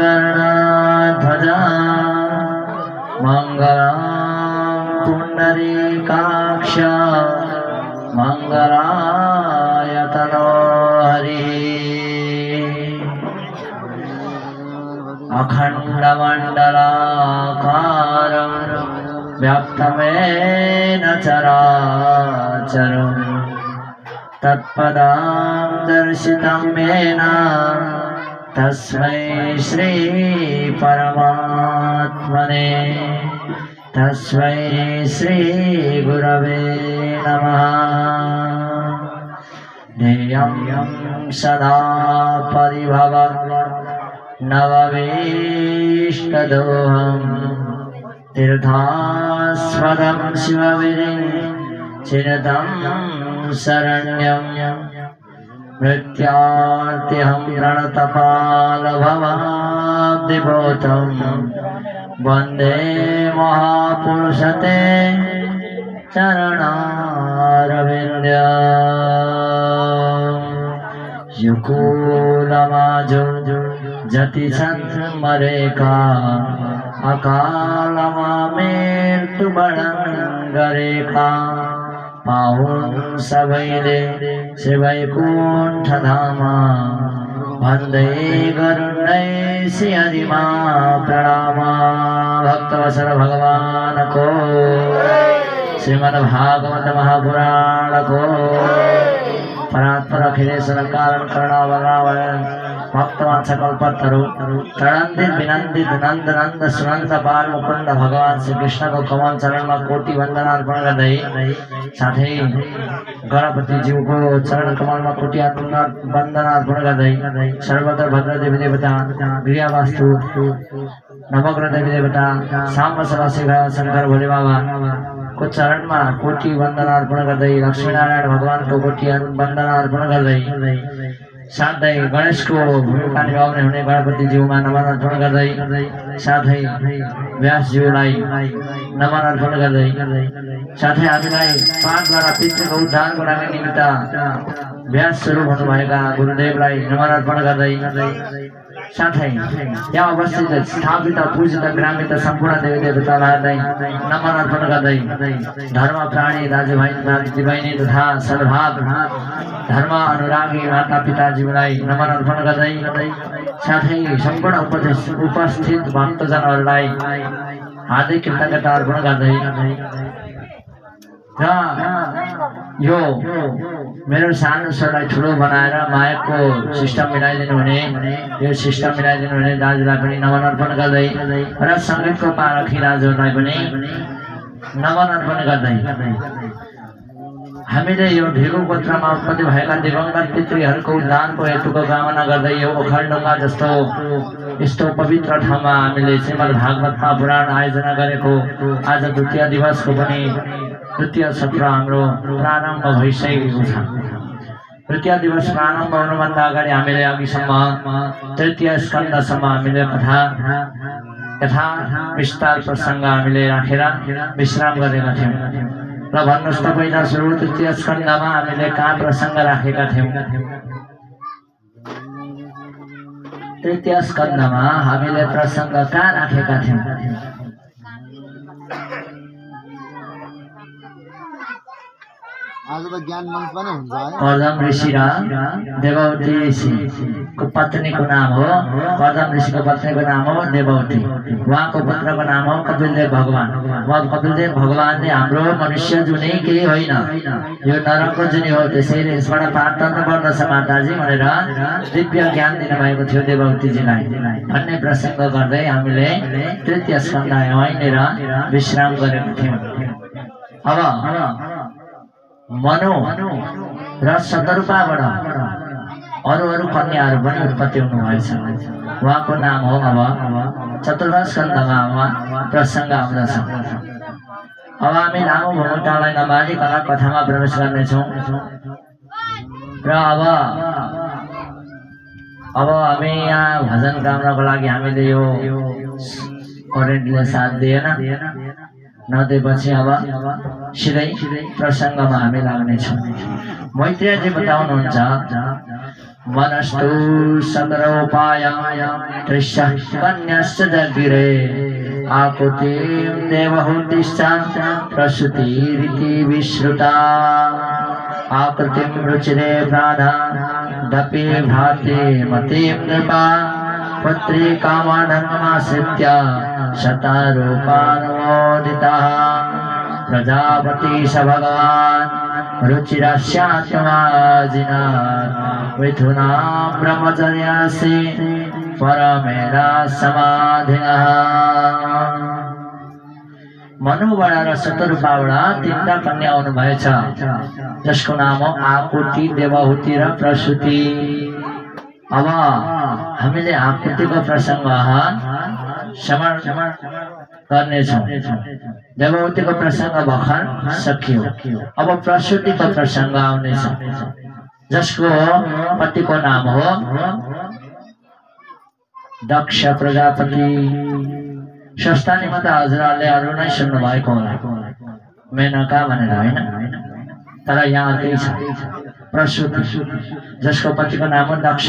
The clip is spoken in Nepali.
गरुडध्वजा मङ्गलं पुण्डरीकाक्ष मङ्गलाय तनो हरिः अखण्डमण्डलाकारं व्याप्तमेन चराचरम् तत्पदां दर्शितं येन तस्मै श्री परमात्मने तस्मै श्री गुरवे नमः। ध्येयं सदा परिभवं नववीष्टदोहं तीर्थास्पदं शिवविरिं चिरतं शरण्यं मृत्यार्तिहं रणतपालभवाब्धिभूतं वन्दे महापुरुषते चरणारविन्द्यं। युगुलमाजो जतिसन्मरेका अकालमृत्युबळङ्गरेखा पाहुन सबैले श्रीवैकुण्ठधामा वन्दे गरुडै श्रीहरिमा प्रणामा। भक्तवत्सल भगवान को श्रीमद्भागवत महापुराण को परात्पर अखिलेश्वर कारण करुणावरावय भक्तवत्सकल्पतरु तरणंदित विनंदित नंद नंद सुनंद बाल मुकुंद भगवान श्री कृष्ण को कमल चरण में कोटि वंदना अर्पण करते साथ ही गणपति जी को चरण कमल में कोटि वंदना अर्पण करते सर्वत्र भद्र देवी देवता गृह वास्तु नवग्रह देवी देवता सांब सदा शिव शंकर भोले बाबा को चरण में कोटि वंदना अर्पण करते लक्ष्मी नारायण भगवान को कोटि वंदना अर्पण करते साथ ही गणेश को भूमिका निभाने होने गणपति जी में नमन अर्पण करते साथ ही व्यास जी नमन अर्पण करते साथ ही हामीलाई पाठ द्वारा पितृको उद्धार गराउने निमित्त व्यास स्वरूप हुनुभएका गुरुदेवलाई नमन अर्पण गर्दै साथै यहाँ उपस्थित स्थापित पूजित ग्रामित सम्पूर्ण देवी देवतालाई नमन अर्पण गर्दै धर्म प्राणी दाजुभाइ दिदीबहिनी तथा सद्भाव धर्म अनुरागी माता पिताजीलाई नमन अर्पण गर्दै साथै सम्पूर्ण उपस्थित भक्तजनहरूलाई हार्दिक कृतज्ञता अर्पण गर्दै यो मेरो सानो स्वरलाई ठुलो बनाएर मायाको सिस्टम मिलाइदिनु हुने यो सिस्टम मिलाइदिनु हुने दाजुलाई पनि नमन अर्पण गर्दै र सङ्गीतको पारखी दाजुहरूलाई पनि नमन अर्पण गर्दै हामीले यो ढिगु गोत्रमा उत्पत्ति भएका दिवंगत पितृहरूको उद्धारको हेतुको कामना गर्दै यो ओखलढुङ्गा जस्तो यस्तो पवित्र ठाउँमा हामीले श्रीमद् भागवत महापुराण आयोजना गरेको आज द्वितीय दिवसको पनि तृतीय सत्र हाम्रो प्रारम्भ भइसकेको छ। तृतीय दिवस प्रारम्भ हुनुभन्दा अगाडि हामीले अघिसम्म तृतीय स्कन्धसम्म हामीले कथा विस्तार प्रसङ्ग हामीले राखेर विश्राम गरेका थियौँ र भन्नुहोस् त पहिला सुरु तृतीय स्कन्धमा हामीले कहाँ प्रसङ्ग राखेका थियौँ? तृतीय स्कन्धमा हामीले प्रसङ्ग कहाँ राखेका थियौँ? कर्दम ऋषि र देवौती ऋषिको पत्नीको नाम हो कर्दम ऋषिको पत्नीको नाम हो देवौती। उहाँको पुत्रको नाम हो कपिलदेव भगवान। कपिलदेव भगवानले हाम्रो मनुष्य जुनै केही होइन यो नरकको जुनी हो त्यसैले यसबाट पार तर्नुपर्दछ माताजी भनेर दिव्य ज्ञान दिनुभएको थियो देवौतीजीलाई भन्ने प्रसङ्ग गर्दै हामीले तृतीय स्कन्ध यहीँनिर विश्राम गरेका थियौँ। अब मनु र शतरूपाबाट अरू कन्याहरू पनि उत्पत्ति हुनुभएछ। उहाँको नाम हो अब चतुर्थ स्कन्धमा प्रसङ्ग आउँदछ। अब हामी लामो भूमिकालाई नबालिकन कथामा प्रवेश गर्नेछौँ र अब हामी यहाँ भजन गाउनको लागि हामीले यो करेन्टले साथ दिएन नदिएपछि अब सिधै प्रसङ्गमा हामी लाग्नेछौँ। मैत्रेयजी बताउनुहुन्छ मनस्तु सकरोपाय तृष्यः कन्यश्च जगिरे आकुतिं देवहूतिश्च प्रसूतिरिति विश्रुता आकृतिं रुचिरे प्राधा दपि भ्राते मतिं नृपा पुत्री कामानन्माश्रित्य शतरूपानुमोदितः प्रजापति स भगवान् रुचिरस्यात्माजिना मिथुना ब्रह्मचर्यसि परमेरा समाधिनः मनुवाड़ा र शतरूपावाड़ा तीनटा कन्या आउनुभएछ जसको नाम हो आकुति देवहूति र प्रसूति। अब हामीले आकुतिको प्रसंग श्रवण गर्नेछौं। देवहूतिको प्रसंग भर्खर सकियो। अब प्रसूतिको प्रसंग आउनेछ जसको पतिको नाम हो दक्ष प्रजापति। स्वस्थानीमा त हजुरहरूले अरू नै सुन्नु भएको होला, मेनका भनेर होइन, तर यहाँ अर्कै छ प्रसूति जसको पतिको नाम हो दक्ष।